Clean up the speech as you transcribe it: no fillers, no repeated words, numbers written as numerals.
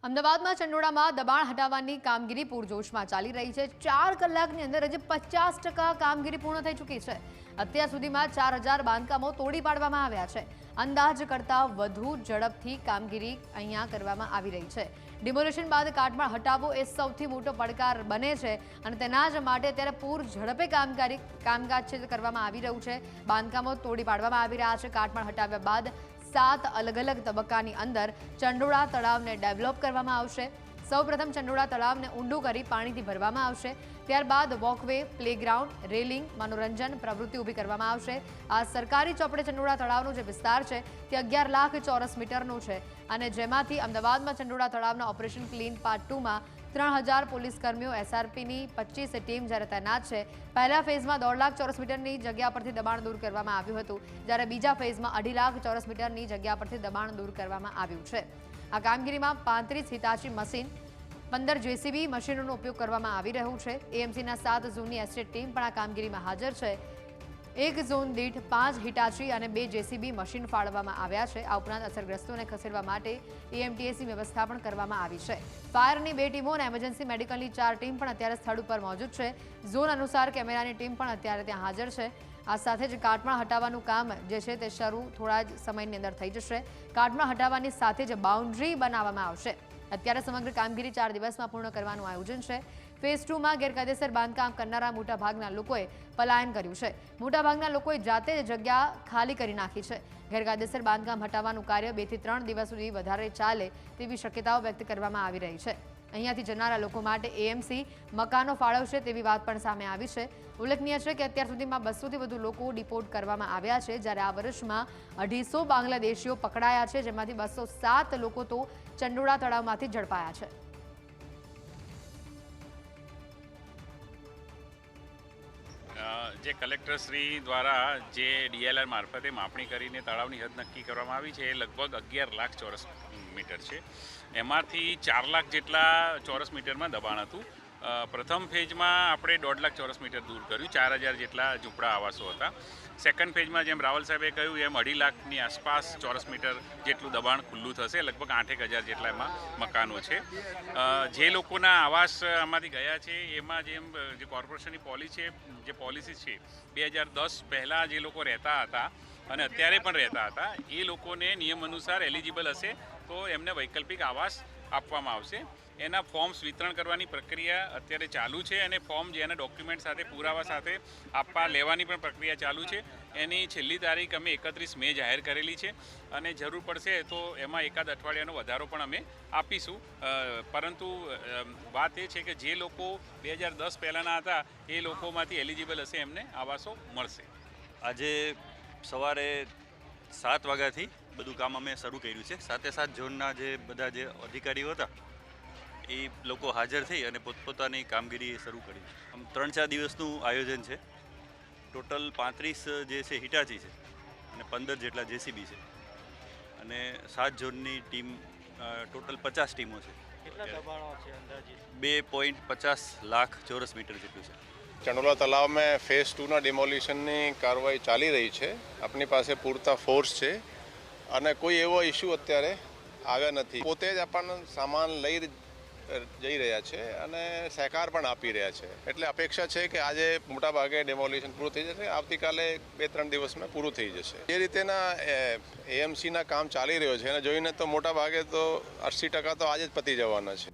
અમદાવાદમાં ચંડોળામાં દબાણ હટાવવાની કામગીરી પૂરજોશમાં ચાલી રહી છે। 4 કલાકની અંદર હજી 50% કામગીરી પૂર્ણ થઈ ચૂકી છે। અત્યાર સુધીમાં 4000 બાંધકામો તોડી પાડવામાં આવ્યા છે। અંદાજ કરતાં વધુ ઝડપથી કામગીરી અહીંયા કરવામાં આવી રહી છે। ડિમોલિશન બાદ કાટમાળ હટાવવો એ સૌથી મોટો પડકાર બને છે અને તેના જ માટે અત્યારે પૂર ઝડપે કામકાજ છે કરવામાં આવી રહ્યું છે। બાંધકામો તોડી પાડવામાં આવી રહ્યા છે। કાટમાળ હટાવ્યા બાદ 7 અલગ અલગ તબક્કાની અંદર ચંડોળા તળાવને ડેવલપ કરવામાં આવશે। સૌપ્રથમ ચંડોળા તળાવને ઊંડું કરી પાણીથી ભરવામાં આવશે। ત્યારબાદ વોકવે, પ્લેગ્રાઉન્ડ, રેલિંગ, મનોરંજન પ્રવૃત્તિ ઊભી કરવામાં આવશે। આ સરકારી ચોપડે ચંડોળા તળાવનો જે વિસ્તાર છે તે 11 લાખ ચોરસ મીટરનો છે અને જેમાંથી અમદાવાદમાં ચંડોળા તળાવના ઓપરેશન ક્લીન પાર્ટ 2માં 3000 પોલીસ કર્મીઓ, એસઆરપીની 25 ટીમ જ્યારે તૈનાત છે। પહેલા ફેઝમાં 1.5 લાખ ચોરસ મીટરની જગ્યા પરથી દબાણ દૂર કરવામાં આવ્યું હતું, જ્યારે બીજા ફેઝમાં 2.5 લાખ ચોરસ મીટરની જગ્યા પરથી દબાણ દૂર કરવામાં આવ્યું છે। આ કામગીરીમાં 35 હિતાચી મશીન, 15 જેસીબી મશીનોનો ઉપયોગ કરવામાં આવી રહ્યો છે। એએમસીના 7 ઝોનની એસ્ટેટ ટીમ પણ આ કામગીરીમાં હાજર છે। એક ઝોન દીઠ 5 હિટાચી અને 2 જેસીબી મશીન ફાળવવામાં આવ્યા છે। આ ઉપરાંત અસરગ્રસ્તોને ખસેડવા માટે એએમટીએસની વ્યવસ્થા પણ કરવામાં આવી છે। ફાયરની 2 ટીમો અને એમરજન્સી મેડિકલની 4 ટીમ પણ અત્યારે સ્થળ ઉપર મોજૂદ છે। ઝોન અનુસાર કેમેરાની ટીમ પણ અત્યારે ત્યાં હાજર છે। આ સાથે જ કાટમાળ હટાવવાનું કામ જે છે તે શરૂ થોડા જ સમયની અંદર થઈ જશે। કાટમાળ હટાવવાની સાથે જ બાઉન્ડ્રી બનાવવામાં આવશે। અત્યારે સમગ્ર કામગીરી 4 દિવસમાં પૂર્ણ કરવાનું આયોજન છે। ફેઝ 2માં ગેરકાયદેસર બાંધકામ કરનારા મોટાભાગના લોકોએ પલાયન કર્યું છે। મોટાભાગના લોકોએ જાતે જ જગ્યા ખાલી કરી નાખી છે। ગેરકાયદેસર બાંધકામ હટાવવાનું કાર્ય 2 થી 3 દિવસ સુધી વધારે ચાલે તેવી શક્યતાઓ વ્યક્ત કરવામાં આવી રહી છે। અહીંયાથી જનારા લોકો માટે એએમસી મકાનો ફાળવશે તેવી વાત પણ સામે આવી છે। ઉલ્લેખનીય છે કે અત્યાર સુધીમાં 200થી વધુ લોકો ડિપોર્ટ કરવામાં આવ્યા છે, જ્યારે આ વર્ષમાં 250 બાંગ્લાદેશીઓ પકડાયા છે, જેમાંથી 207 લોકો તો ચંડોળા તળાવમાંથી ઝડપાયા છે। જે કલેક્ટરશ્રી દ્વારા જે ડીએલઆર મારફતે માપણી કરીને તળાવની હદ નક્કી કરવામાં આવી છે એ લગભગ 11 લાખ ચોરસ મીટર છે। એમાંથી 4 લાખ જેટલા ચોરસ મીટરમાં દબાણ હતું। પ્રથમ ફેજમાં આપણે 1.5 લાખ ચોરસ મીટર દૂર કર્યું, 4000 જેટલા ઝૂંપડા આવાસો હતા। સેકન્ડ ફેજમાં જેમ રાવલ સાહેબે કહ્યું એમ 2.5 લાખની આસપાસ ચોરસ મીટર જેટલું દબાણ ખુલ્લું થશે। લગભગ 8,000 જેટલા એમાં મકાનો છે। જે લોકોના આવાસ આમાંથી ગયા છે એમાં જેમ જે કોર્પોરેશનની પોલિસી છે 2010 પહેલાં જે લોકો રહેતા હતા અને અત્યારે પણ રહેતા હતા એ લોકોને નિયમ અનુસાર એલિજિબલ હશે તો એમને વૈકલ્પિક આવાસ આપવામાં આવશે। એના ફોર્મ્સ વિતરણ કરવાની પ્રક્રિયા અત્યારે ચાલુ છે અને ફોર્મ જેના ડોક્યુમેન્ટ સાથે પુરાવા સાથે આપવા લેવાની પણ પ્રક્રિયા ચાલુ છે। એની છેલ્લી તારીખ અમે 31 મે જાહેર કરેલી છે અને જરૂર પડશે તો એમાં એકાદ અઠવાડિયાનો વધારો પણ અમે આપીશું। પરંતુ વાત એ છે કે જે લોકો 2010 પહેલાંના હતા એ લોકોમાંથી એલિજિબલ હશે એમને આવાસો મળશે। આજે સવારે 7 વાગ્યાથી બધું કામ અમે શરૂ કર્યું છે। સાથે સાથ ઝોનના જે બધા જે અધિકારીઓ હતા એ લોકો હાજર થઈ અને પોતપોતાની કામગીરી શરૂ કરી। આમ 3-4 દિવસનું આયોજન છે। ટોટલ 35 જે છે હિટાચી છે અને 15 જેટલા જેસીબી છે અને 7 ઝોનની ટીમ, ટોટલ 50 ટીમો છે। કેટલા દબાણો છે અંદાજિત? 2.50 લાખ ચોરસ મીટર જેટલું છે। ચંડોળા તલાવ में फेज़ 2ના ડિમોલિશનની કાર્યવાહી ચાલી રહી છે। આપણી પાસે પૂરતા ફોર્સ છે અને કોઈ એવો ઇસ્યુ અત્યારે આવ્યા નથી। પોતે જ આપણને સામાન લઈ જઈ રહ્યા છે અને સહકાર પણ આપી રહ્યા છે। એટલે અપેક્ષા છે કે આજે મોટા ભાગે ડિમોલિશન પૂરું થઈ જશે, આવતીકાલે 2-3 દિવસમાં પૂરું થઈ જશે। એ રીતેના એએમસીના કામ ચાલી રહ્યો છે અને જોઈને તો મોટા ભાગે તો 80% તો આજે જ પતી જવાના છે।